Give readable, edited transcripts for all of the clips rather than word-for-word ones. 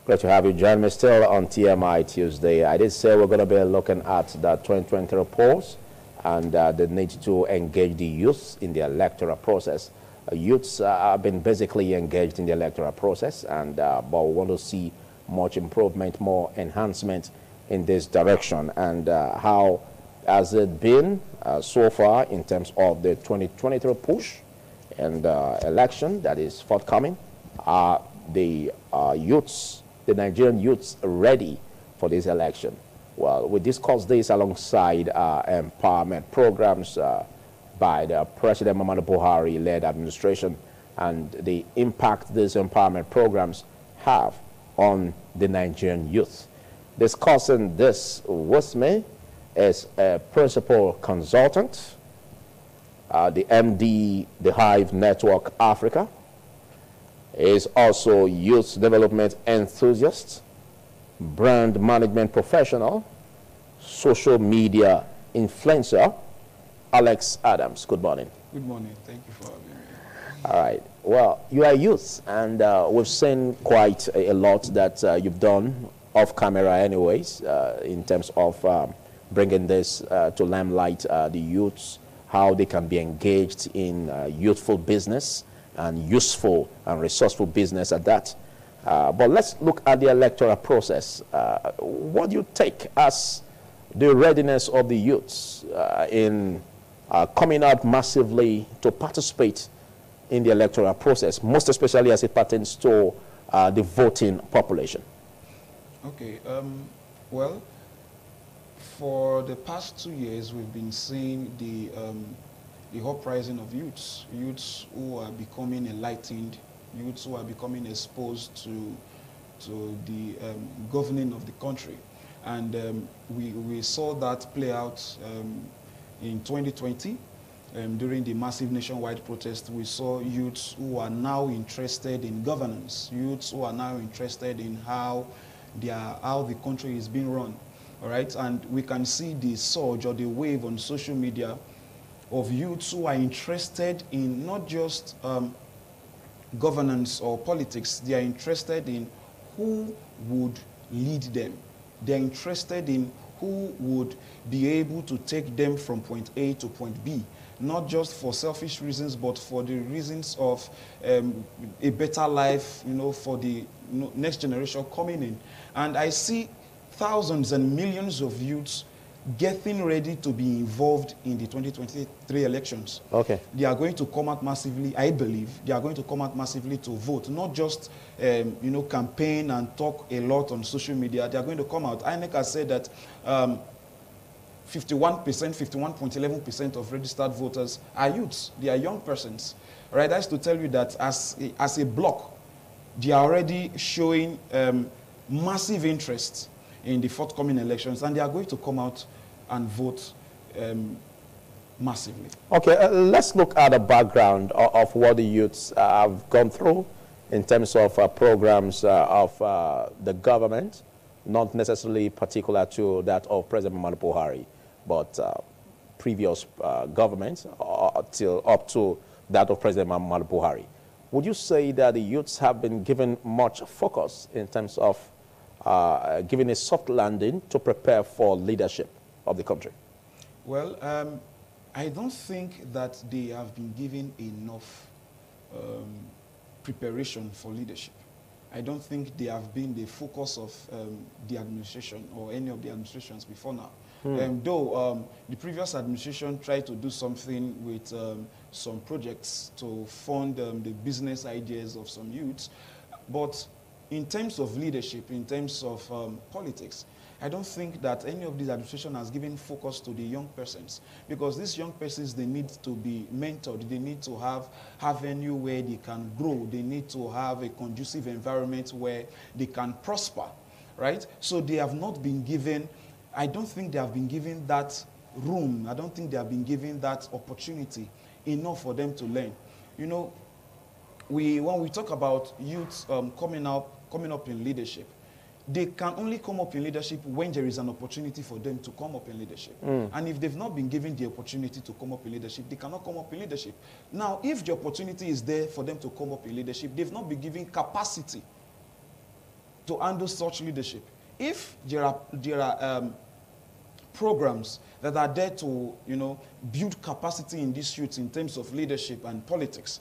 Great to have you join me still on TMI Tuesday. I did say we're going to be looking at the 2020 polls and the need to engage the youth in the electoral process. Youths have been basically engaged in the electoral process, and but we want to see much improvement, more enhancement in this direction. And how has it been so far in terms of the 2023 push and election that is forthcoming? Are the youths, the Nigerian youths, ready for this election? Well, we discussed this alongside empowerment programs by the President Muhammadu Buhari-led administration and the impact these empowerment programs have on the Nigerian youth. Discussing this with me is a principal consultant, the MD, the Hive Network Africa, is also youth development enthusiast, brand management professional, social media influencer, Alex Adams. Good morning. Good morning. Thank you for having me. All right. Well, you are youth, and we've seen quite a lot that you've done off camera anyways, in terms of bringing this to limelight, the youths, how they can be engaged in youthful business and useful and resourceful business at that. But let's look at the electoral process. What do you take as the readiness of the youths in coming out massively to participate in the electoral process, most especially as it pertains to the voting population? Okay. Well, for the past 2 years, we've been seeing the uprising of youths who are becoming enlightened, youths who are becoming exposed to the governing of the country. And we saw that play out in 2020. During the massive nationwide protest, we saw youths who are now interested in governance, youths who are now interested in how the country is being run. All right, and we can see the surge or the wave on social media of youths who are interested in not just governance or politics. They are interested in who would lead them. They are interested in who would be able to take them from point A to point B, not just for selfish reasons, but for the reasons of a better life, for the next generation coming in. And I see thousands and millions of youths getting ready to be involved in the 2023 elections. Okay. They are going to come out massively, I believe, they are going to come out massively to vote, not just, campaign and talk a lot on social media. They are going to come out. INEC has said that 51.11% of registered voters are youths. They are young persons. Right? That's to tell you that as a bloc, they are already showing massive interest in the forthcoming elections, and they are going to come out and vote massively. Okay, let's look at the background of what the youths have gone through in terms of programs of the government, not necessarily particular to that of President Muhammadu Buhari, but previous governments up to that of President Muhammadu Buhari. Would you say that the youths have been given much focus in terms of giving a soft landing to prepare for leadership of the country? Well, I don't think that they have been given enough preparation for leadership. I don't think they have been the focus of the administration or any of the administrations before now. Though the previous administration tried to do something with some projects to fund the business ideas of some youths, but in terms of leadership, in terms of politics, I don't think that any of these administration has given focus to the young persons, because these young persons, they need to be mentored. They need to have avenue where they can grow. They need to have a conducive environment where they can prosper, right? So they have not been given, I don't think they have been given that room. I don't think they have been given that opportunity enough for them to learn. When we talk about youth coming up in leadership, they can only come up in leadership when there is an opportunity for them to come up in leadership. And if they've not been given the opportunity to come up in leadership, they cannot come up in leadership. Now, if the opportunity is there for them to come up in leadership, they've not been given capacity to handle such leadership. If there are programs that are there to, build capacity in these youths in terms of leadership and politics,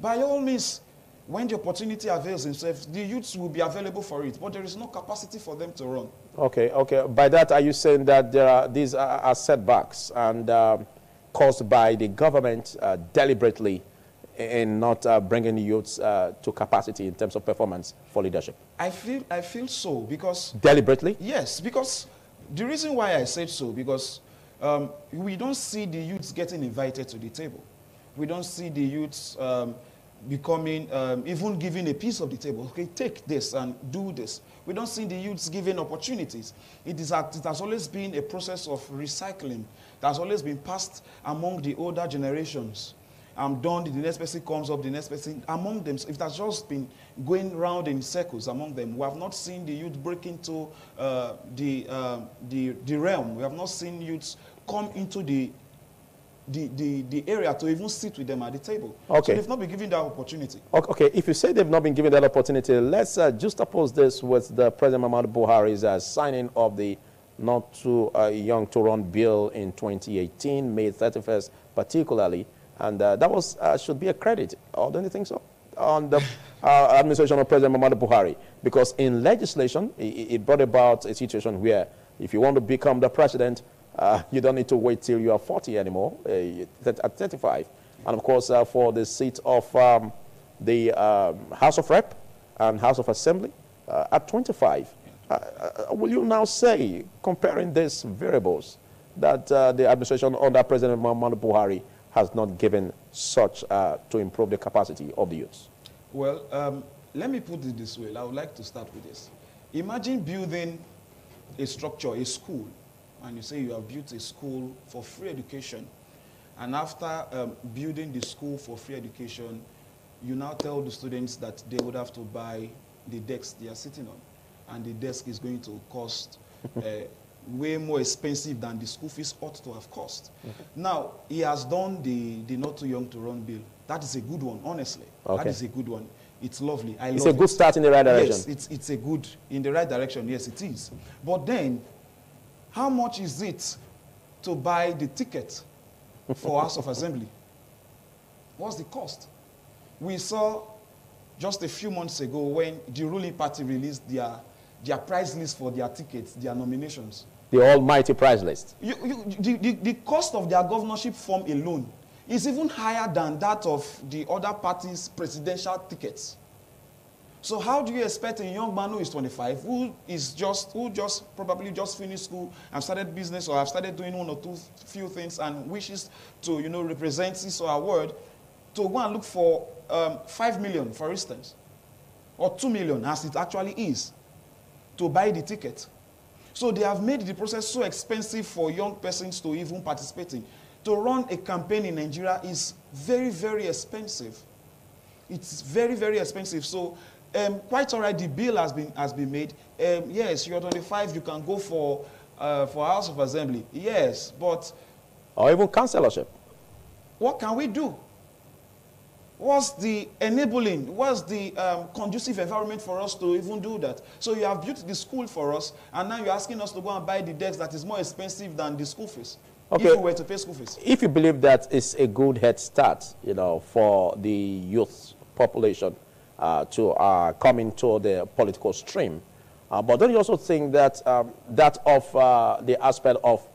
by all means, when the opportunity avails itself, the youths will be available for it, but there is no capacity for them to run. Okay, okay. By that, are you saying that these are setbacks and caused by the government deliberately in not bringing youths to capacity in terms of performance for leadership? I feel so, because... Deliberately? Yes, because the reason why I said so, because we don't see the youths getting invited to the table. We don't see the youths becoming, even giving a piece of the table. Okay, take this and do this. We don't see the youths given opportunities. It has always been a process of recycling that has always been passed among the older generations. I'm done, the next person comes up, the next person, among them. So it has just been going round in circles among them. We have not seen the youth break into the realm. We have not seen youths come into the area to even sit with them at the table. Okay. So they've not been given that opportunity. Okay, if you say they've not been given that opportunity, let's juxtapose this with the President Muhammadu Buhari's signing of the not too young to run bill in 2018, May 31st particularly, and that was should be a credit, or don't you think so, on the administration of President Muhammadu Buhari? Because in legislation, it brought about a situation where if you want to become the president, you don't need to wait till you are 40 anymore, at 35. And of course, for the seat of the House of Rep and House of Assembly at 25. Will you now say, comparing these variables, that the administration under President Muhammadu Buhari has not given such to improve the capacity of the youths? Well, let me put it this way. I would like to start with this. Imagine building a structure, a school, and you say you have built a school for free education, and after building the school for free education, you now tell the students that they would have to buy the desks they are sitting on, and the desk is going to cost way more expensive than the school fees ought to have cost. Now, he has done the not too young to run bill. That is a good one, honestly. Okay. That is a good one. It's lovely. It's a good start in the right direction. Yes, it's a good, in the right direction, yes, it is. But then, how much is it to buy the ticket for House of Assembly? What's the cost? We saw just a few months ago when the ruling party released their price list for their tickets, their nominations. The almighty price list. The cost of their governorship form alone is even higher than that of the other parties' presidential tickets. So how do you expect a young man who is 25, who probably just finished school and started business, or have started doing one or few things and wishes to, represent his or her word, to go and look for 5 million, for instance, or 2 million, as it actually is, to buy the ticket? So they have made the process so expensive for young persons to even participate in. To run a campaign in Nigeria is very, very expensive. It's very, very expensive. So quite all right, the bill has been made. Yes, you're 25, you can go for House of Assembly. Yes, but... Or even councillorship. What can we do? What's the enabling, what's the conducive environment for us to even do that? So you have built the school for us, and now you're asking us to go and buy the desk that is more expensive than the school fees. Okay. If we were to pay school fees. If you believe that it's a good head start, for the youth population to come into the political stream, but don't you also think that that of the aspect of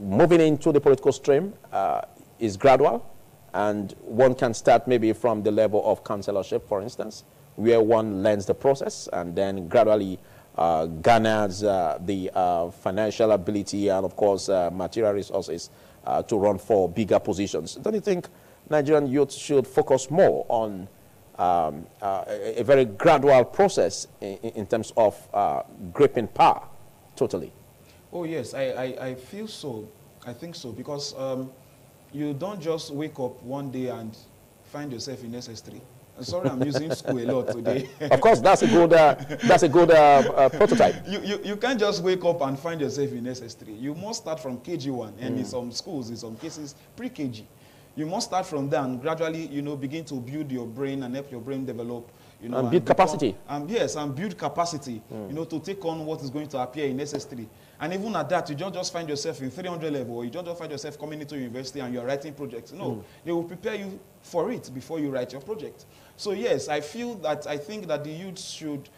moving into the political stream is gradual? And one can start maybe from the level of councillorship, for instance, where one learns the process and then gradually garners the financial ability and, of course, material resources to run for bigger positions. Don't you think Nigerian youth should focus more on a very gradual process in terms of gripping power totally? Oh, yes, I feel so. I think so, because you don't just wake up one day and find yourself in SS3. I'm sorry, I'm using school a lot today. Of course, that's a good prototype. You can't just wake up and find yourself in SS3. You must start from KG1, and in some schools, in some cases, pre-KG. You must start from there and gradually, begin to build your brain and help your brain develop, You know, and build capacity. Yes, and build capacity, you know, to take on what is going to appear in SS3. And even at that, you don't just find yourself in 300 level, or you don't just find yourself coming into university and you're writing projects. No, they will prepare you for it before you write your project. So yes, I think that the youth should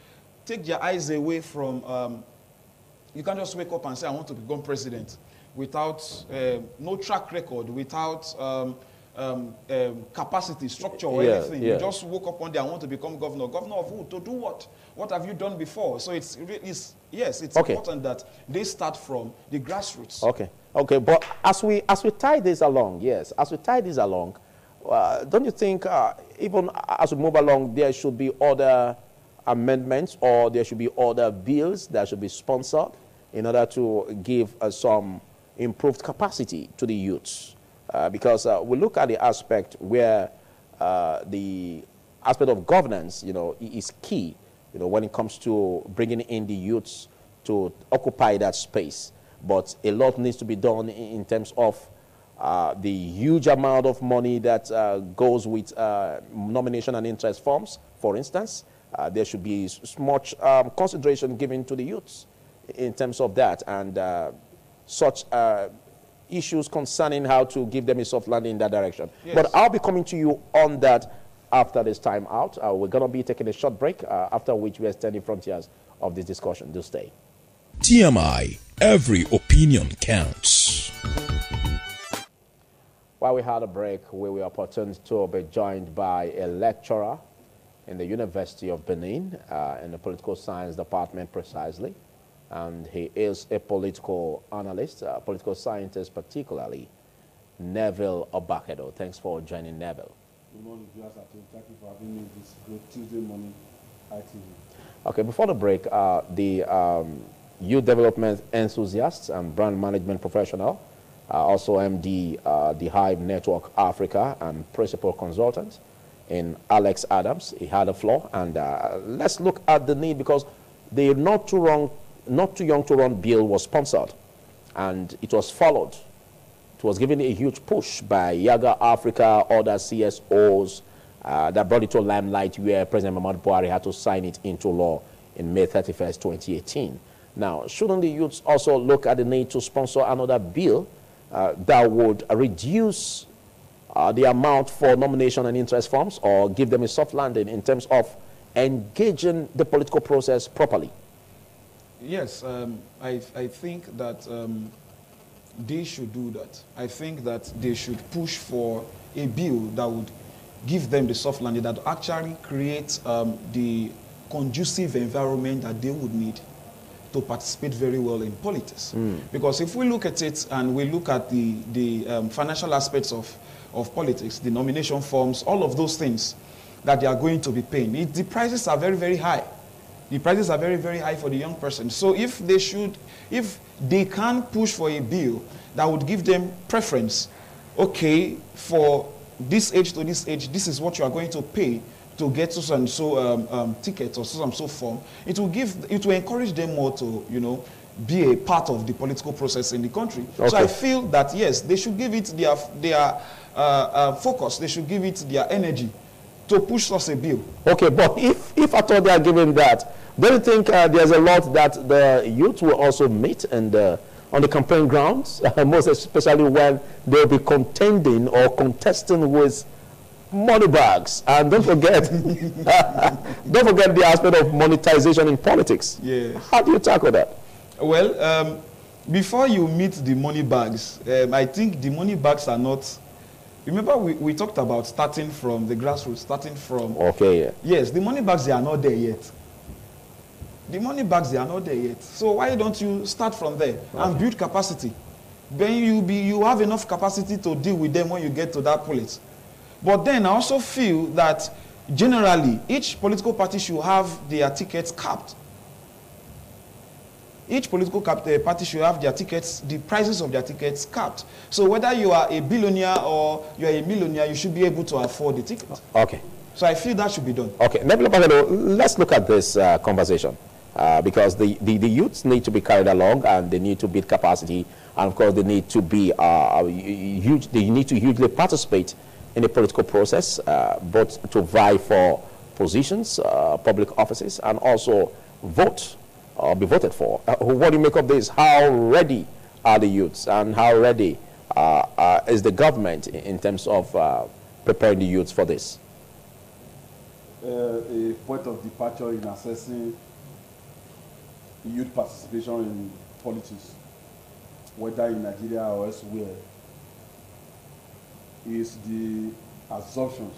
take their eyes away from, you can't just wake up and say, I want to become president without, no track record, without capacity, structure, or anything. You just woke up one day, I want to become governor. Governor of who? To do what? What have you done before? So it's important that they start from the grassroots. Okay, but as we tie this along, don't you think even as we move along, there should be other amendments, or there should be other bills that should be sponsored in order to give some improved capacity to the youths? Because we look at the aspect where the aspect of governance, you know, is key, you know, when it comes to bringing in the youths to occupy that space. But a lot needs to be done in terms of the huge amount of money that goes with nomination and interest forms, for instance. There should be much consideration given to the youths in terms of that, and such issues concerning how to give them a soft landing in that direction. Yes. But I'll be coming to you on that after this time out. We're going to be taking a short break, after which we are extending frontiers of this discussion. Do stay. TMI, every opinion counts. While we had a break, we were opportuned to be joined by a lecturer in the University of Benin, in the political science department precisely. And he is a political analyst, a political scientist particularly, Neville Obakedo. Thanks for joining, Neville. Good morning, viewers at home. Thank you for having me this great Tuesday morning ITV. Okay, before the break, the youth development enthusiast and brand management professional, also MD, the Hive Network Africa, and principal consultant in Alex Adams. He had the floor, and let's look at the need, because the not too young to run bill was sponsored, and it was followed. It was given a huge push by Yaga Africa, other CSOs that brought it to limelight, where President Muhammadu Buhari had to sign it into law in May 31st, 2018. Now, shouldn't the youths also look at the need to sponsor another bill that would reduce the amount for nomination and interest forms, or give them a soft landing in terms of engaging the political process properly? Yes, I think that they should do that. I think that they should push for a bill that would give them the soft landing, that actually creates the conducive environment that they would need to participate very well in politics. Because if we look at it and we look at the financial aspects of politics, the nomination forms, all of those things that they are going to be paying, the prices are very, very high. The prices are very, very high for the young person. So if they can push for a bill that would give them preference, okay, for this age to this age, this is what you are going to pay to get so and so ticket or so and so form, it will encourage them more to, you know, be a part of the political process in the country. Okay. So I feel that yes, they should give it their focus, they should give it their energy to push us a bill. Okay, but if at all they are giving that, don't you think there's a lot that the youth will also meet and on the campaign grounds, most especially when they'll be contending or contesting with money bags? And don't forget, don't forget the aspect of monetization in politics. Yeah. How do you tackle that? Well, before you meet the money bags, I think the money bags are not. Remember, we talked about starting from the grassroots, starting from. Okay. Yeah. Yes, the money bags, they are not there yet. The money bags, they are not there yet. So why don't you start from there and build capacity? Then you have enough capacity to deal with them when you get to that place. But then I also feel that generally each political party should have their tickets capped. Each political party should have their tickets, the prices of their tickets capped. So whether you are a billionaire or you are a millionaire, you should be able to afford the ticket. Okay. So I feel that should be done. Okay. Let's look at this conversation. Because the youths need to be carried along, and they need to build capacity, and of course they need to be huge. They need to hugely participate in the political process, both to vie for positions, public offices, and also vote or be voted for. What do you make of this? How ready are the youths, and how ready is the government in terms of preparing the youths for this? A point of departure in assessing youth participation in politics, whether in Nigeria or elsewhere, is the assumptions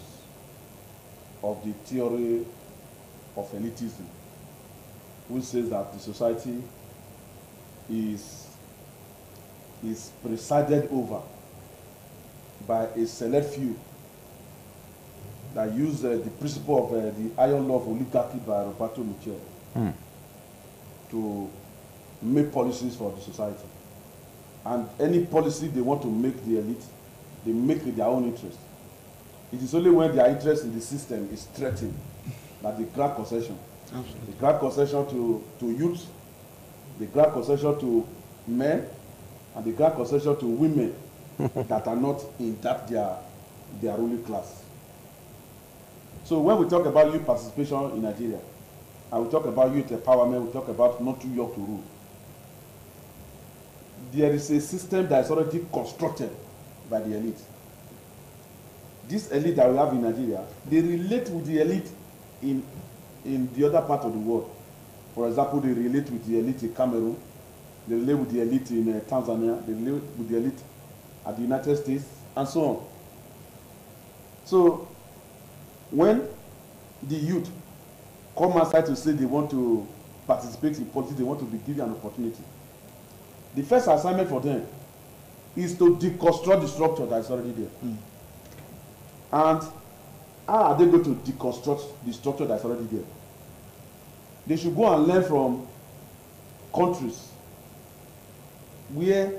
of the theory of elitism, which says that the society is presided over by a select few that use the principle of the iron law of oligarchy by Roberto Michel to make policies for the society. And any policy they want to make the elite, they make with their own interest. It is only when their interest in the system is threatened that they grant concession. Absolutely. They grant concession to youth, they grant concession to men, and they grant concession to women that are not in that their ruling class. So when we talk about youth participation in Nigeria, and we talk about youth empowerment, we talk about not too young to rule, there is a system that is already constructed by the elite. This elite that we have in Nigeria, they relate with the elite in the other part of the world. For example, they relate with the elite in Cameroon, they relate with the elite in Tanzania, they relate with the elite at the United States, and so on. So when the youth come outside to say they want to participate in politics, they want to be given an opportunity, the first assignment for them is to deconstruct the structure that is already there. And how are they going to deconstruct the structure that is already there? They should go and learn from countries where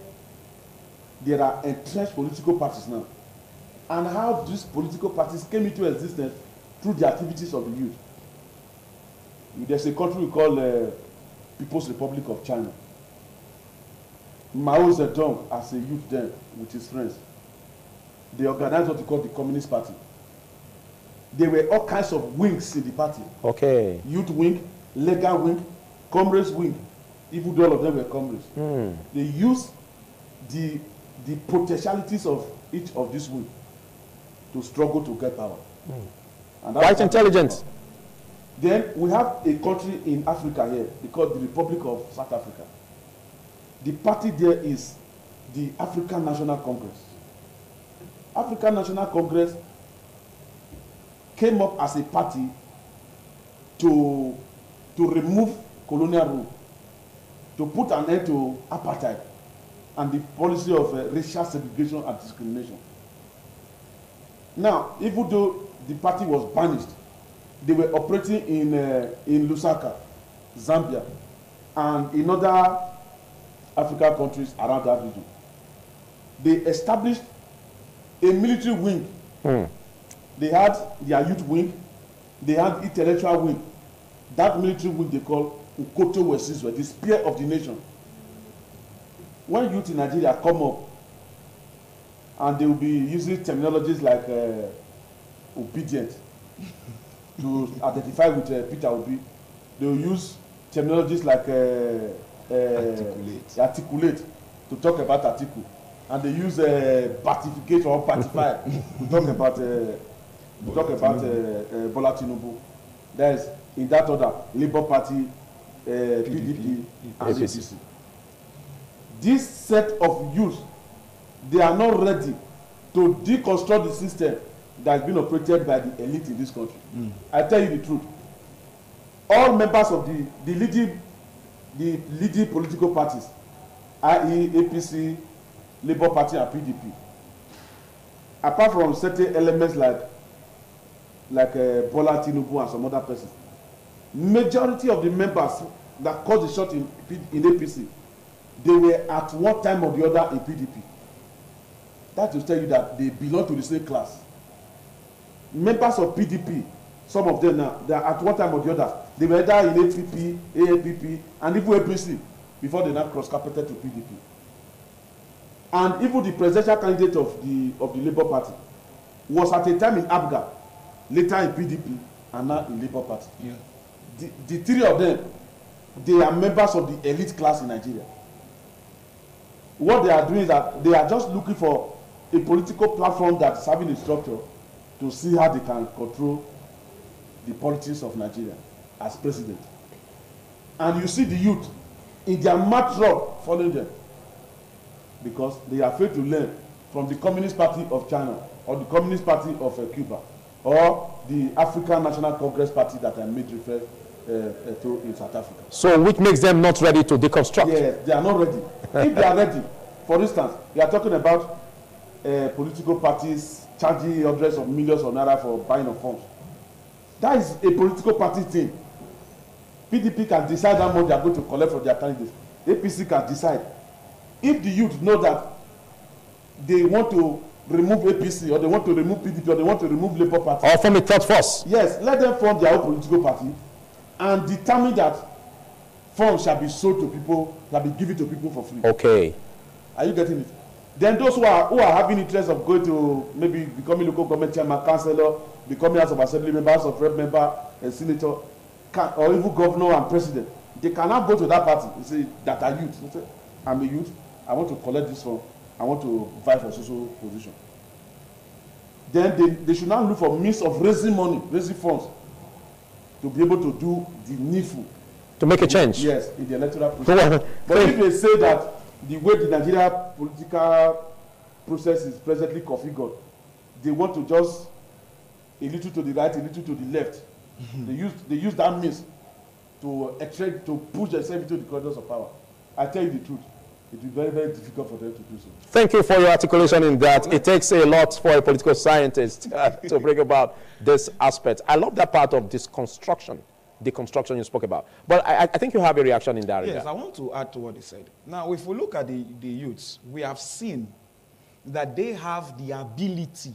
there are entrenched political parties now, and how these political parties came into existence through the activities of the youth. There's a country we call People's Republic of China. Mao Zedong, as a youth then, with his friends, they organized what we call the Communist Party. There were all kinds of wings in the party. Okay. Youth wing, legal wing, comrades wing. Even though all of them were comrades. They used the potentialities of each of these wings to struggle to get power. And quite intelligent. Then we have a country in Africa here, called the Republic of South Africa. The party there is the African National Congress. African National Congress came up as a party to remove colonial rule, to put an end to apartheid and the policy of racial segregation and discrimination. Now, even though the party was banished, they were operating in Lusaka, Zambia, and in other African countries around that region. They established a military wing. They had their youth wing, they had intellectual wing. That military wing they call Ukoto Wesizwe, the spear of the nation. When youth in Nigeria come up, and they will be using terminologies like obedient to identify with Peter Obi, they will use terminologies like articulate to talk about Atiku, and they use batificate or batify to talk about Bola Tinubu. There is in that order Labour Party, PDP, and APC. This set of youth, they are not ready to deconstruct the system that has been operated by the elite in this country. I tell you the truth. All members of the leading political parties, i.e. APC, Labour Party, and PDP, apart from certain elements like Bola Tinubu and some other persons, majority of the members that caused the shot in APC, they were at one time or the other in PDP. That will tell you that they belong to the same class. Members of PDP, some of them now, they are at one time or the other, they were either in APP, AAPP, and even APC before they now cross-carpeted to PDP. And even the presidential candidate of the Labour Party was at a time in ABGA, later in PDP, and now in Labour Party. Yeah. The three of them, they are members of the elite class in Nigeria. What they are doing is that they are just looking for a political platform that's having a structure to see how they can control the politics of Nigeria as president. And you see the youth in their mad run following them because they are afraid to learn from the Communist Party of China or the Communist Party of Cuba or the African National Congress Party that I made refer to in South Africa. So which makes them not ready to deconstruct? Yes, they are not ready. If they are ready, for instance, we are talking about political parties charging hundreds of millions of naira for buying of funds. That is a political party thing. PDP can decide how much they are going to collect from their candidates. APC can decide. If the youth know that they want to remove APC or they want to remove PDP or they want to remove Labour Party. Or form a third force. Yes, let them form their own political party and determine that funds shall be sold to people, shall be given to people for free. Okay. Are you getting it? Then those who are having interest of going to maybe becoming local government chairman, councillor, becoming House of Assembly member, House of Rep member, and senator, or even governor and president, they cannot go to that party and say that are youth. They say, I'm a youth, I want to collect this fund, I want to vie for social position. Then they should now look for means of raising money, raising funds, to be able to do the needful. To make a change? Yes, in the electoral process. But if they say that the way the Nigeria political process is presently configured, they want to just a little to the right, a little to the left. They use that means to extract, to push themselves into the corridors of power. I tell you the truth, it will be very, very difficult for them to do so. Thank you for your articulation in that. It takes a lot for a political scientist to bring about this aspect. I love that part of deconstruction you spoke about. But I think you have a reaction in that regard. Yes, I want to add to what he said. Now, if we look at the youths, we have seen that they have the ability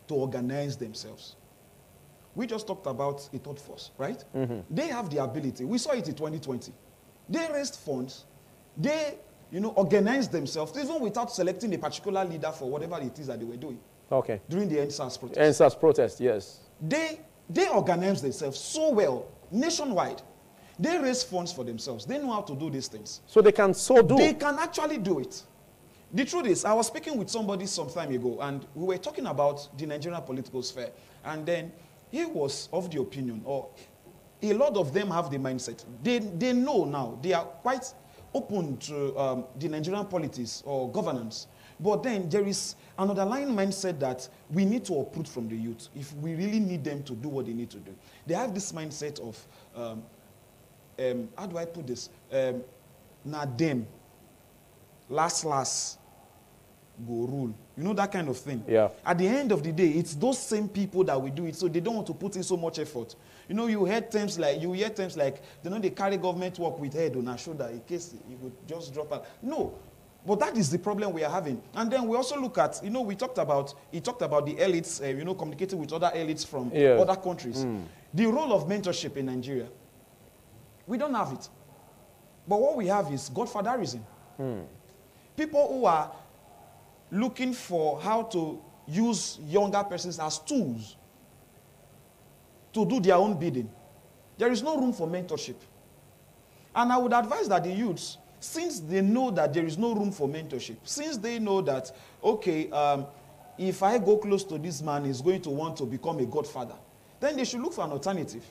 to organize themselves. We just talked about a third force, right? Mm-hmm. They have the ability. We saw it in 2020. They raised funds. They, organized themselves, even without selecting a particular leader for whatever it is that they were doing. Okay. During the NSAS protest. NSAS protest, yes. They organized themselves so well, nationwide. They raise funds for themselves. They know how to do these things. So they can do. They can actually do it. The truth is, I was speaking with somebody some time ago, and we were talking about the Nigerian political sphere. And then he was of the opinion, or a lot of them have the mindset. They know now. They are quite open to the Nigerian politics or governance. But then there is an underlying mindset that we need to uproot from the youth if we really need them to do what they need to do. They have this mindset of, how do I put this? Na them, last, go rule. You know, that kind of thing. Yeah. At the end of the day, it's those same people that will do it, so they don't want to put in so much effort. You hear terms like, they carry government work with head on our shoulder in case you would just drop out. No. But that is the problem we are having. And then we also look at, he talked about the elites, communicating with other elites from other countries. Mm. The role of mentorship in Nigeria, we don't have it. But what we have is godfatherism. Mm. People who are looking for how to use younger persons as tools to do their own bidding. There is no room for mentorship. And I would advise that the youths, since they know that there is no room for mentorship, since they know that, okay, if I go close to this man, he's going to want to become a godfather, then they should look for an alternative.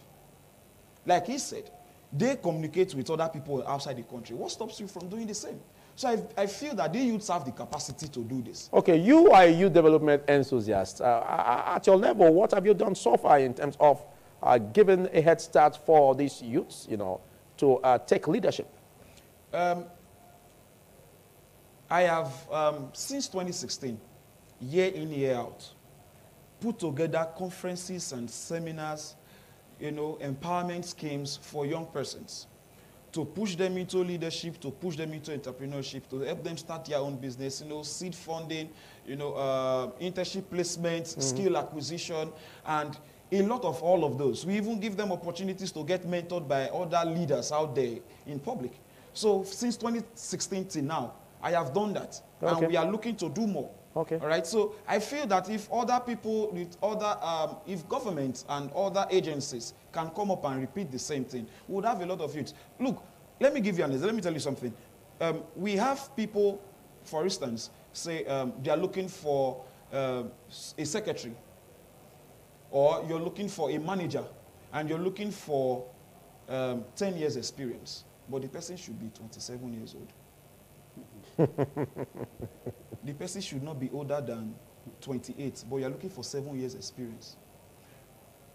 Like he said, they communicate with other people outside the country. What stops you from doing the same? So I feel that the youths have the capacity to do this. Okay, you are a youth development enthusiast. At your level, what have you done so far in terms of giving a head start for these youths, to take leadership? I have, since 2016, year in, year out, put together conferences and seminars, empowerment schemes for young persons to push them into leadership, to push them into entrepreneurship, to help them start their own business, seed funding, internship placements, skill acquisition, and a lot of all of those. We even give them opportunities to get mentored by other leaders out there in public. So since 2016 till now, I have done that. Okay. And we are looking to do more. Okay. All right. So I feel that if other people, with other, if governments and other agencies can come up and repeat the same thing, we would have a lot of youth. Look, let me give you an example. Let me tell you something. We have people, for instance, say they are looking for a secretary, or you're looking for a manager, and you're looking for 10 years experience, but the person should be 27 years old. The person should not be older than 28, but you're looking for 7 years experience.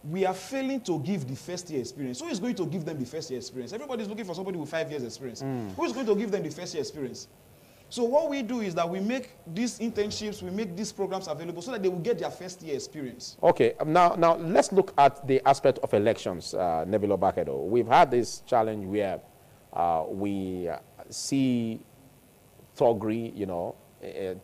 We are failing to give the first year experience. Who is going to give them the first year experience? Everybody's looking for somebody with 5 years experience. Who is going to give them the first year experience? So what we do is that we make these internships, we make these programs available so that they will get their first year experience. Okay, now let's look at the aspect of elections, Neville Obakedo. We've had this challenge where we see thuggery, you know,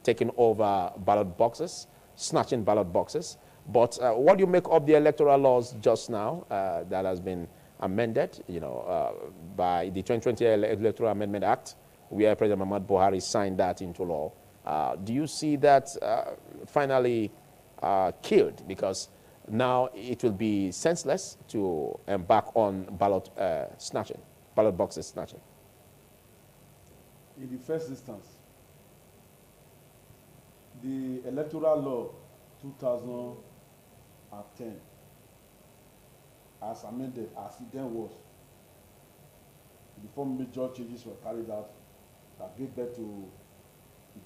taking over ballot boxes, snatching ballot boxes. But what do you make of the electoral laws just now that has been amended, you know, by the 2020 Electoral Amendment Act, where President Muhammadu Buhari signed that into law? Do you see that finally killed? Because now it will be senseless to embark on ballot snatching, ballot boxes snatching. In the first instance, the electoral law 2010, as amended, as it then was, before major changes were carried out that gave birth to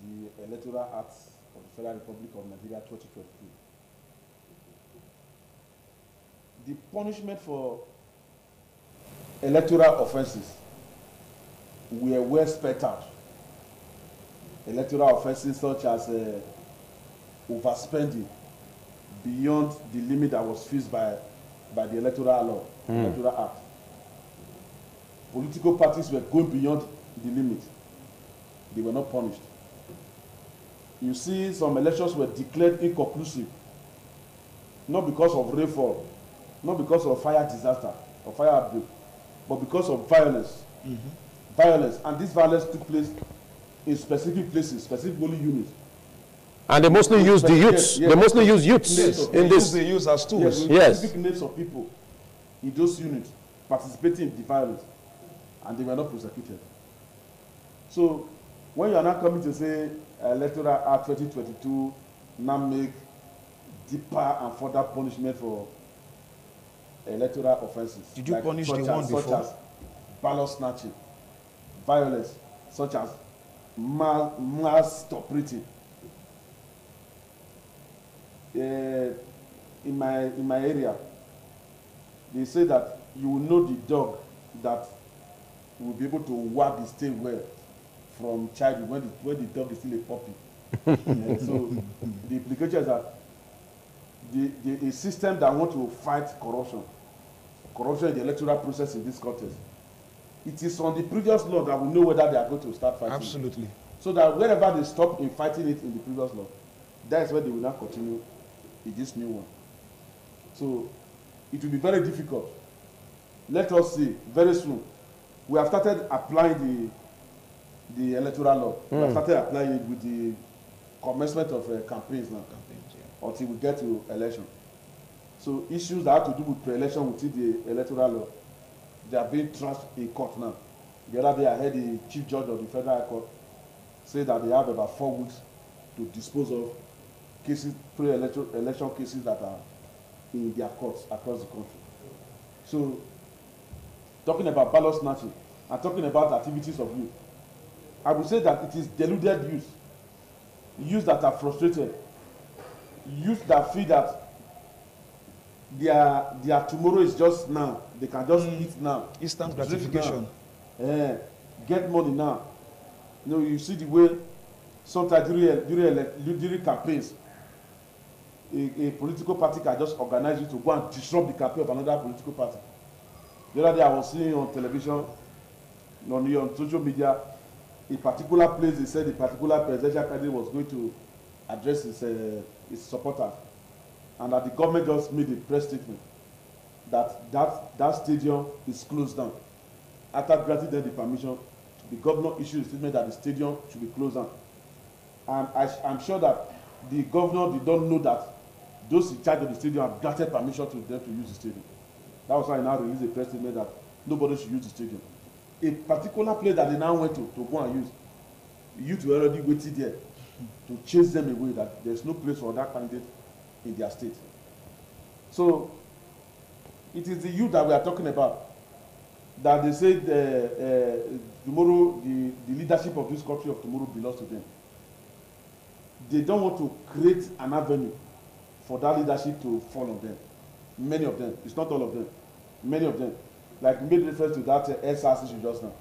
the Electoral Act of the Federal Republic of Nigeria 2022. The punishment for electoral offenses were well spelled out. Electoral offenses such as overspending beyond the limit that was fixed by the electoral law, electoral act. Political parties were going beyond the limit. They were not punished. You see, some elections were declared inconclusive, not because of rainfall, not because of fire disaster or fire outbreak, but because of violence. Violence, and this violence took place in specific places, specific only units. And they mostly use the youths. Yes. They mostly use youths in this. They use as tools. Yes. Specific names of people in those units participating in the violence, and they were not prosecuted. So, when you are now coming to say Electoral Act 2022 now make deeper and further punishment for electoral offenses. Did you punish the one before? Such as ballot snatching, violence, such as mass operating. In my area, they say that you will know the dog that will be able to wag the stain well from childhood when the dog is still a puppy. So the implication is that the system that want to fight corruption in the electoral process in this context, it is on the previous law that we know whether they are going to start fighting. Absolutely. So that wherever they stop in fighting it in the previous law, that is where they will now continue in this new one. So it will be very difficult. Let us see very soon. We have started applying the electoral law. We have started applying it with the commencement of campaigns now. Until we get to election. So issues that have to do with pre-election within the electoral law, they are being trashed in court now. The other day I heard the chief judge of the federal court say that they have about 4 weeks to dispose of cases, pre-election cases that are in their courts across the country. So, talking about ballot snatching and talking about activities of youth, I would say that it is deluded youth that are frustrated, youth that feel that their tomorrow is just now. They can just eat now. Instant gratification. Get money now. You know, you see the way sometimes during campaigns, a political party can just organize you to go and disrupt the campaign of another political party. The other day I was seeing on television, on social media, a particular place, they said a particular presidential candidate was going to address his supporters, and that the government just made a press statement that stadium is closed down. After granting them the permission, the governor issued a statement that the stadium should be closed down. And I'm sure that the governor did not know that those in charge of the stadium have granted permission to them to use the stadium. That was why I now released a press statement that nobody should use the stadium. A particular place that they now went to go and use, youth were already waiting there to chase them away, that there's no place for that candidate in their state. So it is the youth that we are talking about, that they say tomorrow the leadership of this country of tomorrow belongs to them. They don't want to create an avenue for that leadership to fall on them. Many of them, it's not all of them, many of them. Like we made reference to that SRC issue just now.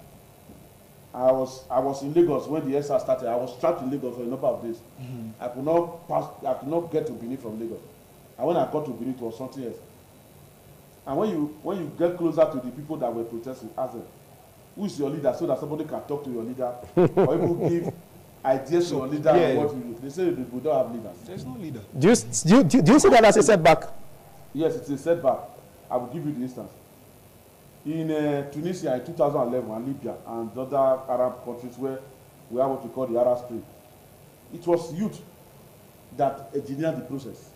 I was in Lagos when the SR started. I was trapped in Lagos for a number of days. I could not get to Benin from Lagos. And when I got to Benin, it was something else. And when you get closer to the people that were protesting, ask them, who is your leader, so that somebody can talk to your leader, or even give ideas to your leader and what you do. They say we don't have leaders. There's no leader. Do you see that as a setback? Yes, it's a setback. I will give you the instance. In Tunisia in 2011 and Libya and other Arab countries where we have what we call the Arab Spring, it was youth that engineered the process.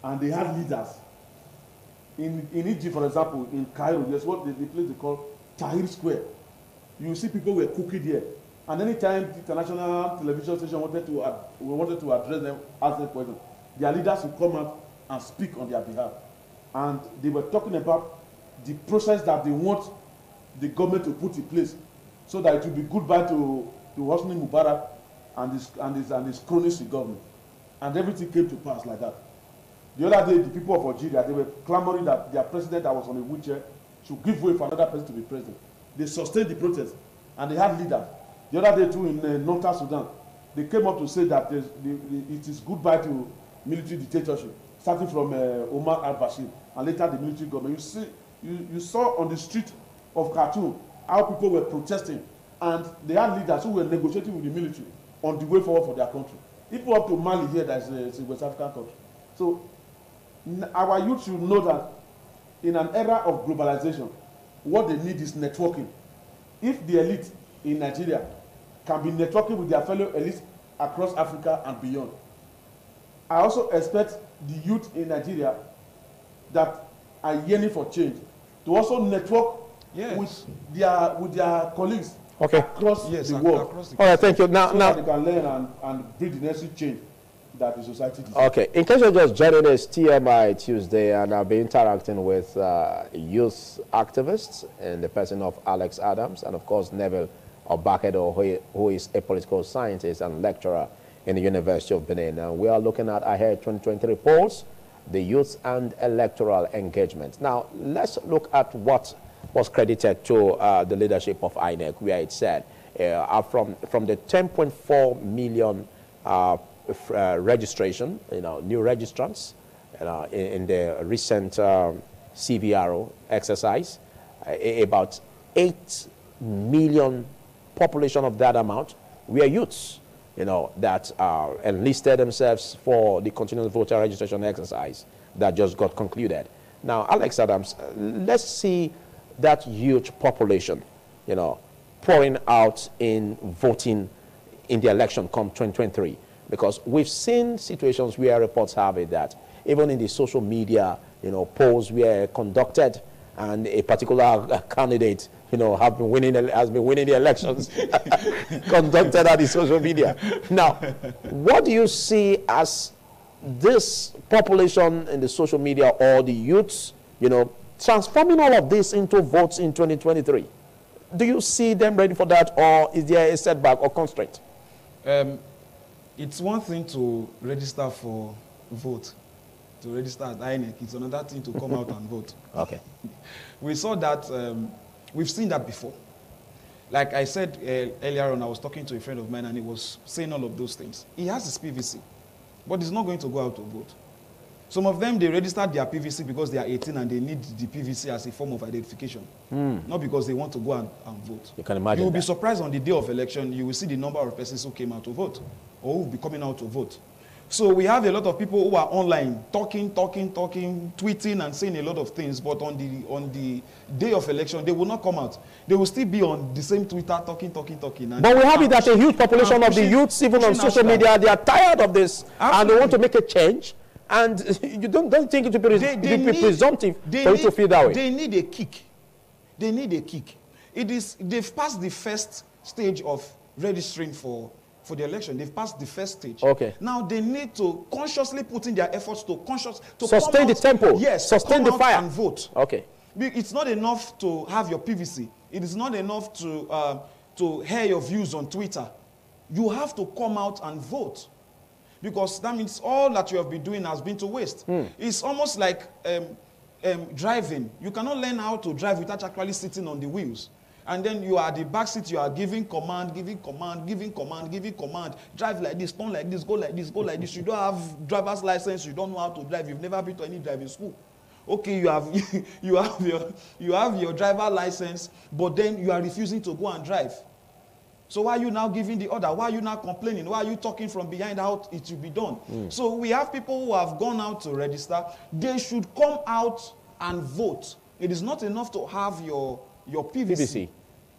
And they had leaders. In Egypt, for example, in Cairo, there's what the place they call Tahrir Square. You see people were cooking there. And anytime the international television station wanted to address them, ask them questions, their leaders would come out and speak on their behalf. And they were talking about the process that they want the government to put in place so that it will be goodbye to Hosni Mubarak and his cronies in government. And everything came to pass like that. The other day, the people of Algeria, they were clamoring that their president that was on a wheelchair should give way for another person to be president. They sustained the protest, and they had leaders. The other day, too, in Northern Sudan, they came up to say that it is goodbye to military dictatorship, starting from Omar al-Bashir, and later the military government. You saw on the street of Khartoum how people were protesting, and they had leaders who were negotiating with the military on the way forward for their country. People up to Mali here, that's a West African country. So our youth should know that in an era of globalization, what they need is networking. If the elite in Nigeria can be networking with their fellow elites across Africa and beyond, I also expect the youth in Nigeria that are yearning for change to also network with their colleagues across the world. All right, thank you. Now that they can learn and bring the necessary change that the society deserves. Okay, in case you're just joining us, TMI Tuesday, and I'll be interacting with youth activists in the person of Alex Adams and, of course, Neville Obakedo, who is a political scientist and lecturer in the University of Benin. And we are looking at ahead 2023 polls, the youth and electoral engagement. Now, let's look at what was credited to the leadership of INEC, where it said from the 10.4 million registration, new registrants, in the recent CVRO exercise, about 8 million population of that amount were youths, that enlisted themselves for the continuous voter registration exercise that just got concluded. Now, Alex Adams, let's see that huge population, pouring out in voting in the election come 2023. Because we've seen situations where reports have it that even in the social media, polls were conducted and a particular candidate, has been winning the elections conducted at the social media. Now, what do you see as this population in the social media or the youths, transforming all of this into votes in 2023? Do you see them ready for that, or is there a setback or constraint? It's one thing to register for vote, to register at INEC. It's another thing to come out and vote. Okay. We saw that, we've seen that before. Like I said earlier on, I was talking to a friend of mine and he was saying all of those things. He has his PVC, but he's not going to go out to vote. Some of them, they registered their PVC because they are 18 and they need the PVC as a form of identification, not because they want to go and vote. You can imagine You will that. be surprised on the day of election, you will see the number of persons who came out to vote or who will be coming out to vote. So we have a lot of people who are online talking, tweeting and saying a lot of things, but on the day of election, they will not come out. They will still be on the same Twitter talking. And but we have it that a huge population of the youths, even on social media, they are tired of this. Absolutely. And they want to make a change. And you don't think it would be presumptive for you to feel that way? They need a kick. They need a kick. They've passed the first stage of registering for the election. They've passed the first stage. Okay. Now they need to consciously put in their efforts to sustain the tempo. Yes. Sustain the fire and vote. Okay. It's not enough to have your PVC. It is not enough to hear your views on Twitter. You have to come out and vote, because that means all that you have been doing has been to waste. It's almost like driving. You cannot learn how to drive without actually sitting on the wheels. And then you are at the back seat, you are giving command. Drive like this, turn like this, go like this, go like this. You don't have driver's license, you don't know how to drive, you've never been to any driving school. Okay, you have your driver license, but then you are refusing to go and drive. So why are you now giving the order? Why are you now complaining? Why are you talking from behind how it should be done? So we have people who have gone out to register. They should come out and vote. It is not enough to have your PVC.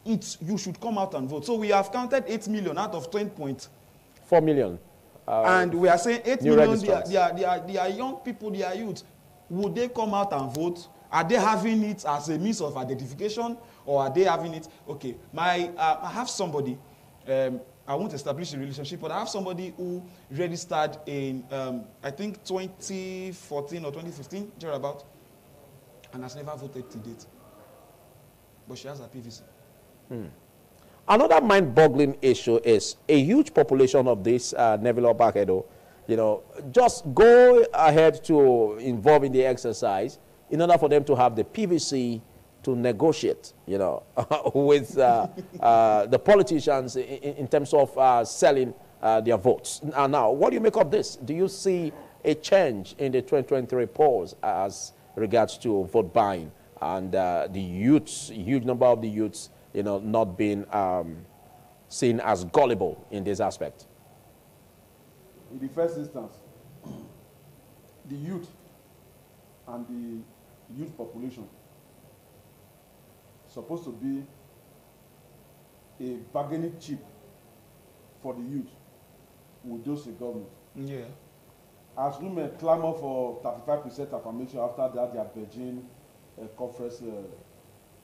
You should come out and vote. So we have counted 8 million out of 20.4 million. And we are saying 8 million, they are young people, they are youth. Would they come out and vote? Are they having it as a means of identification, or are they having it? Okay, I have somebody, I won't establish a relationship, but I have somebody who registered in, I think 2014 or 2015, thereabout, and has never voted to date. But she has a PVC. Another mind-boggling issue is a huge population of this Neville Obakedo, just go ahead to involve in the exercise in order for them to have the PVC to negotiate, with the politicians in terms of selling their votes. Now, what do you make of this? Do you see a change in the 2023 polls as regards to vote buying and the youths, huge number of the youths, not being seen as gullible in this aspect? In the first instance, the youth and the youth population supposed to be a bargaining chip for the youth with those in government. Yeah. As women clamor for 35% affirmation after that, they are Beijing conference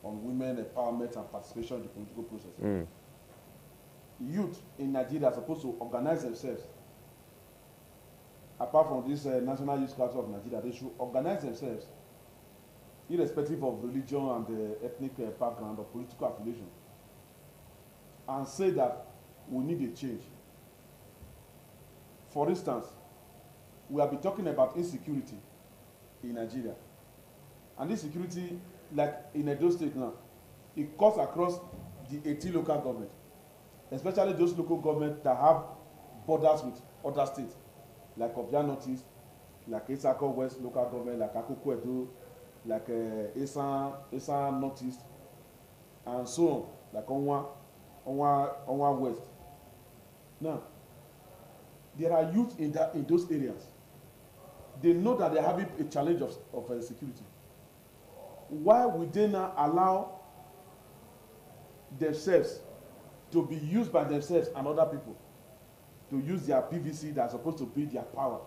on women empowerment and participation in the political process. Youth in Nigeria are supposed to organize themselves. Apart from this National Youth Council of Nigeria, they should organize themselves, irrespective of religion and ethnic background or political affiliation, and say that we need a change. For instance, we have been talking about insecurity in Nigeria. And insecurity, like in Edo State now, it cuts across the 18 local governments, especially those local governments that have borders with other states, like Obia Northeast, like Isako West local government, like Akoko Edo, like Esan Northeast, and so on, like Onwa West. Now, there are youth in those areas. They know that they're having a challenge of security. Why would they not allow themselves to be used by themselves and other people to use their PVC that's supposed to be their power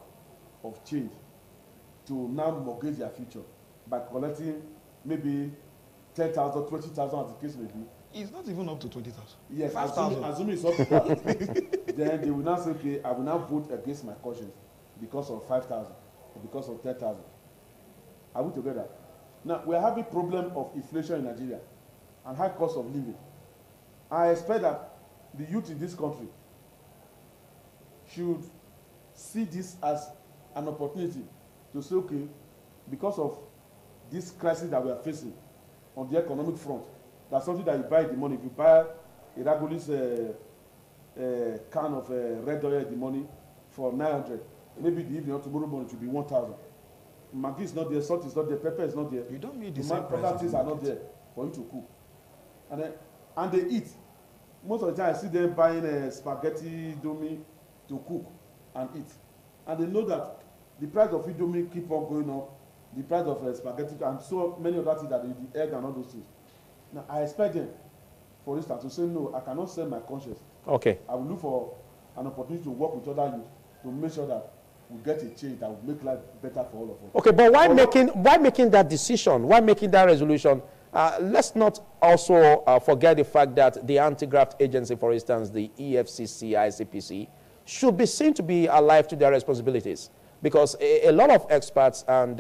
of change to now mortgage their future by collecting maybe 10,000, 20,000 as the case may be? It's not even up to 20,000. Yes, assuming it's up to that. Then they will now say, okay, I will now vote against my conscience because of 5,000 or because of 10,000. Are we together? Now, we are having a problem of inflation in Nigeria and high cost of living. I expect that the youth in this country should see this as an opportunity to say, okay, because of this crisis that we are facing on the economic front, that's something that you buy the money. If you buy a Ragolis can of red oil, the money for 900, maybe the evening or tomorrow morning it will be 1,000. Maggi is not there, salt is not there, pepper is not there. You don't need the same price. Other things are not there for you to cook. And they eat. Most of the time I see them buying spaghetti, domi to cook and eat. and they know that the price of Indomie keep on going up, the price of spaghetti and so many other things, that the egg and all those things. Now I expect them, for instance, to say no, I cannot sell my conscience. Okay. I will look for an opportunity to work with other youth to make sure that we get a change that will make life better for all of us. Okay, but why making that decision? Why making that resolution? Let's not also forget the fact that the anti-graft agency, for instance, the EFCC, ICPC, should be seen to be alive to their responsibilities, because a lot of experts and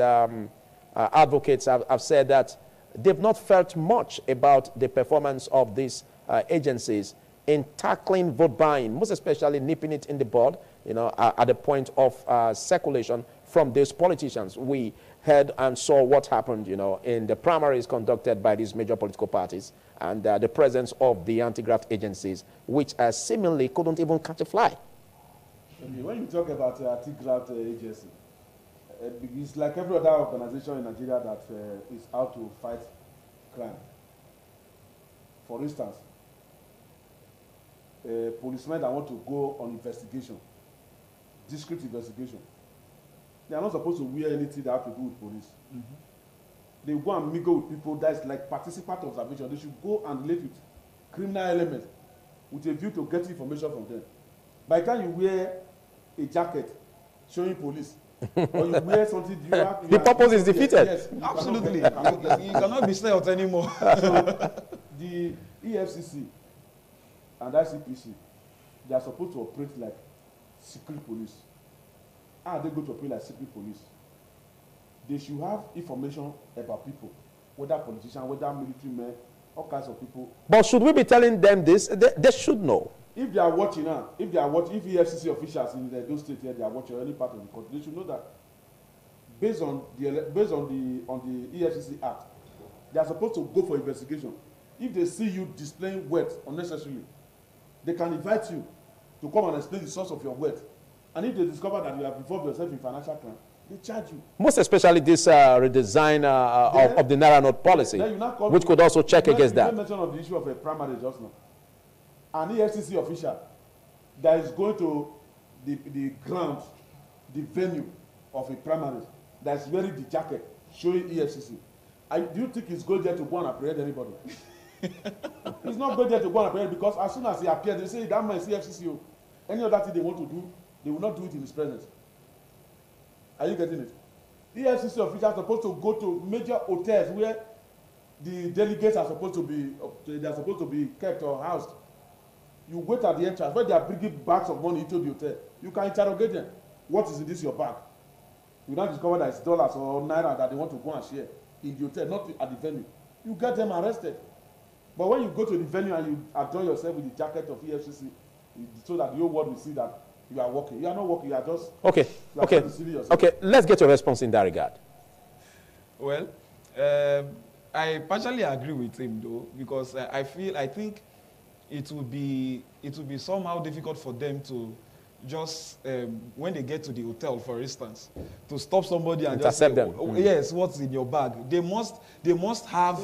advocates have said that they've not felt much about the performance of these agencies in tackling vote buying, most especially nipping it in the bud, you know, at the point of circulation from these politicians. We heard and saw what happened, you know, in the primaries conducted by these major political parties, and the presence of the anti-graft agencies, which seemingly couldn't even catch a fly. Okay, when you talk about anti-graft agency, it's like every other organization in Nigeria that is out to fight crime. For instance, policemen that want to go on investigation, discreet investigation, they are not supposed to wear anything that have to do with police. Mm-hmm. They go and mingle with people that is like participant observation. They should go and relate with criminal elements with a view to get information from them. By the time you wear a jacket showing police, or you wear something, the purpose is defeated. Yes, absolutely. You cannot be stealth anymore. So the EFCC and ICPC, they are supposed to operate like secret police. How are they going to operate like secret police? They should have information about people, whether politicians, whether military men, all kinds of people. But should we be telling them this? They should know. If they are watching now, if EFCC officials in those states here, they are watching any part of the country, they should know that based on the EFCC Act, they are supposed to go for investigation. If they see you displaying wealth unnecessarily, they can invite you to come and explain the source of your wealth. And if they discover that you have involved yourself in financial crime, they charge you. Most especially this redesign of the Naira note policy, which could also check against that. You mentioned of the issue of a primary just now. An EFCC official that is going to the ground, the venue of a primary, that is wearing the jacket showing EFCC. Do you think he's going there to go and apprehend anybody? He's not going there to go and apprehend, because as soon as he appears, they say that man is EFCC. Any other thing they want to do, they will not do it in his presence. Are you getting it? EFCC officials are supposed to go to major hotels where the delegates are supposed to be kept or housed. You wait at the entrance when they are bringing bags of money into the hotel. You can interrogate them. What is in this your bag? You now discover that it's dollars or naira that they want to go and share in the hotel, not at the venue. You get them arrested. But when you go to the venue and you adorn yourself with the jacket of EFCC, so that the whole world will see that you are working. You are not working. You are just okay. Let's get your response in that regard. Well, I partially agree with him though, because I think it will be somehow difficult for them to just when they get to the hotel, for instance, to stop somebody and intercept just say, them. oh, yes, what's in your bag? They must have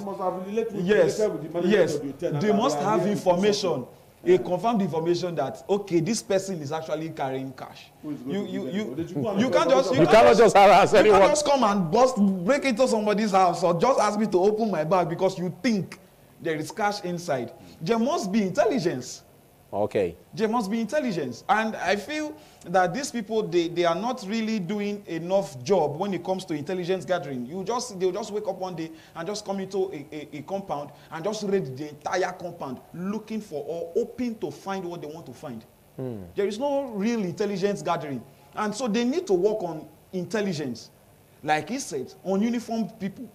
related yes, with the manager of the hotel. they must have information. A confirmed information that okay, this person is actually carrying cash. You can't just harass anyone. You can't just come and break into somebody's house or just ask me to open my bag because you think there is cash inside. There must be intelligence. Okay. There must be intelligence, and I feel that these people they are not really doing enough job when it comes to intelligence gathering. They'll just wake up one day and just come into a compound and just raid the entire compound looking for or hoping to find what they want to find. There is no real intelligence gathering, and so they need to work on intelligence, like he said, on uniformed people,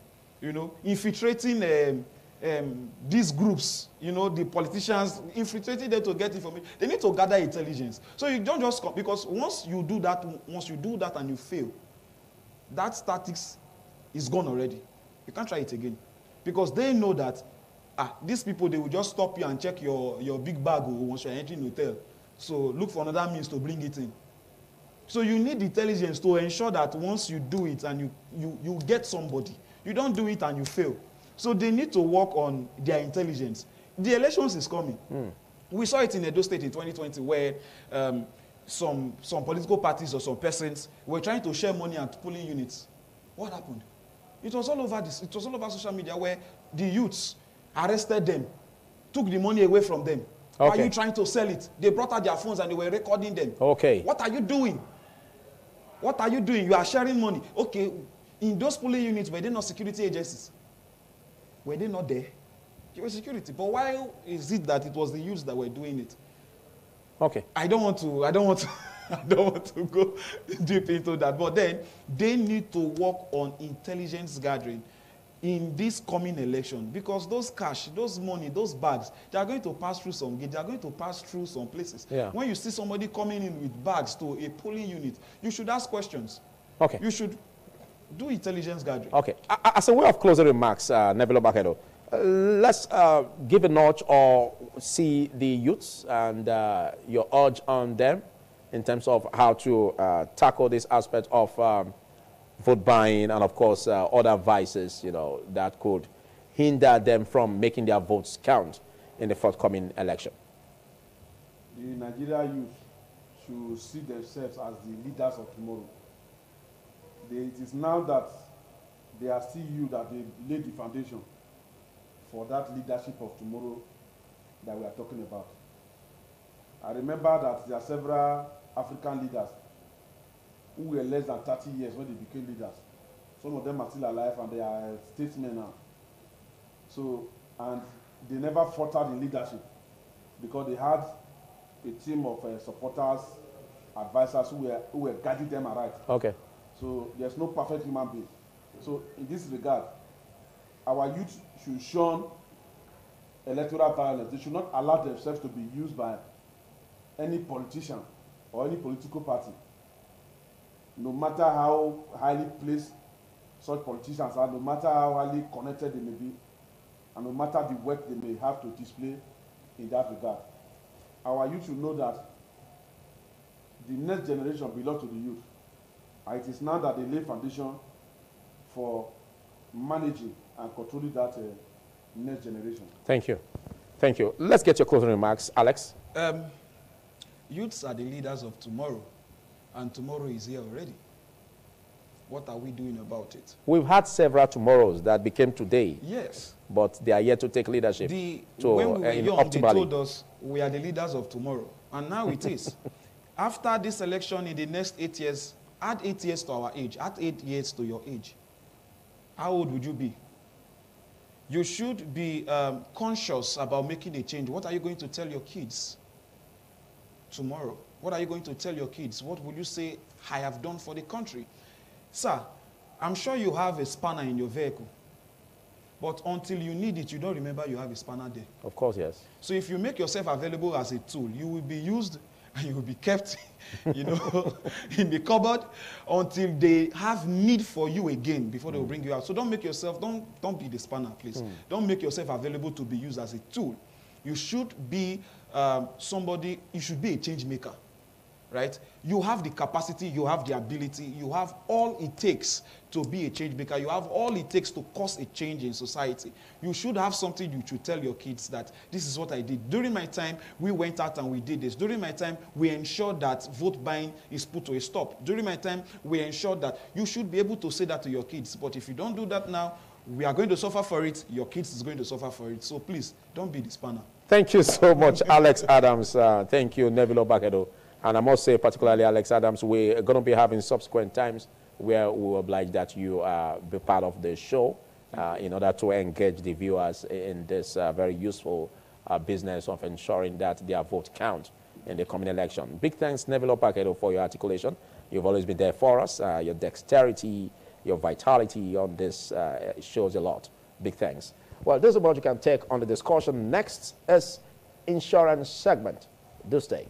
infiltrating these groups, the politicians, infiltrating them to get information. They need to gather intelligence. So you don't just come, because once you do that and you fail, that statistics is gone already. You can't try it again. Because they know that these people, they will just stop you and check your big bag once you're entering the hotel. So look for another means to bring it in. So you need intelligence to ensure that once you do it and you get somebody, you don't do it and you fail. So they need to work on their intelligence. The elections is coming. We saw it in Edo State in 2020 where some political parties or some persons were trying to share money at polling units. What happened? It was all over it was all over social media where the youths arrested them, took the money away from them. Why are you trying to sell it? They brought out their phones and they were recording them. Okay. What are you doing? What are you doing? You are sharing money. Okay, in those polling units, were they not security agencies? Were they not there? They were security. But why is it that it was the youths that were doing it? Okay. I don't want to I don't want to go deep into that. But then they need to work on intelligence gathering in this coming election, because those cash, those money, those bags, they are going to pass through some gates, they are going to pass through some places. Yeah. When you see somebody coming in with bags to a polling unit, you should ask questions. Okay. You should do intelligence gathering. Okay. As a way of closing remarks, Nebula Bakedo, let's give a notch or see the youths and your urge on them in terms of how to tackle this aspect of vote buying and, of course, other vices, you know, that could hinder them from making their votes count in the forthcoming election. The Nigeria youth should see themselves as the leaders of tomorrow. It is now that they are still you that they laid the foundation for that leadership of tomorrow that we are talking about. I remember that there are several African leaders who were less than 30 years when they became leaders. Some of them are still alive and they are statesmen now. So, and they never faltered in leadership because they had a team of supporters, advisors who were guiding them aright. Okay. So there's no perfect human being. So in this regard, our youth should shun electoral violence. They should not allow themselves to be used by any politician or any political party. No matter how highly placed such politicians are, no matter how highly connected they may be, and no matter the work they may have to display in that regard. Our youth should know that the next generation belongs to the youth. And it is now that they lay foundation for managing and controlling that next generation. Thank you. Thank you. Let's get your closing remarks. Alex? Youths are the leaders of tomorrow, and tomorrow is here already. What are we doing about it? We've had several tomorrows that became today. Yes. But they are yet to take leadership. When we were young, optimally. they told us we are the leaders of tomorrow. And now it is. After this election in the next 8 years, add 8 years to our age, add 8 years to your age. How old would you be? You should be conscious about making a change. What are you going to tell your kids tomorrow? What are you going to tell your kids? What will you say, I have done for the country? Sir, I'm sure you have a spanner in your vehicle. But until you need it, you don't remember you have a spanner there. Of course, yes. So if you make yourself available as a tool, you will be used and you will be kept, you know, in the cupboard until they have need for you again before they will bring you out. So don't make yourself, don't be the spanner, please. Don't make yourself available to be used as a tool. You should be somebody, you should be a change maker, right? You have the capacity, you have the ability, you have all it takes to be a change maker. You have all it takes to cause a change in society. You should have something you should tell your kids that this is what I did. During my time, we went out and we did this. During my time, we ensured that vote buying is put to a stop. During my time, we ensured that. You should be able to say that to your kids. But if you don't do that now, we are going to suffer for it. Your kids is going to suffer for it. So please, don't be the spanner. Thank you so much, Alex Adams. Thank you, Nebula Bakedo. And I must say, particularly Alex Adams, we're going to be having subsequent times where we will oblige that you be part of the show in order to engage the viewers in this very useful business of ensuring that their vote count in the coming election. Big thanks, Nebula Bakedo, for your articulation. You've always been there for us. Your dexterity, your vitality on this shows a lot. Big thanks. Well, this is what you can take on the discussion. Next is insurance segment. Do stay.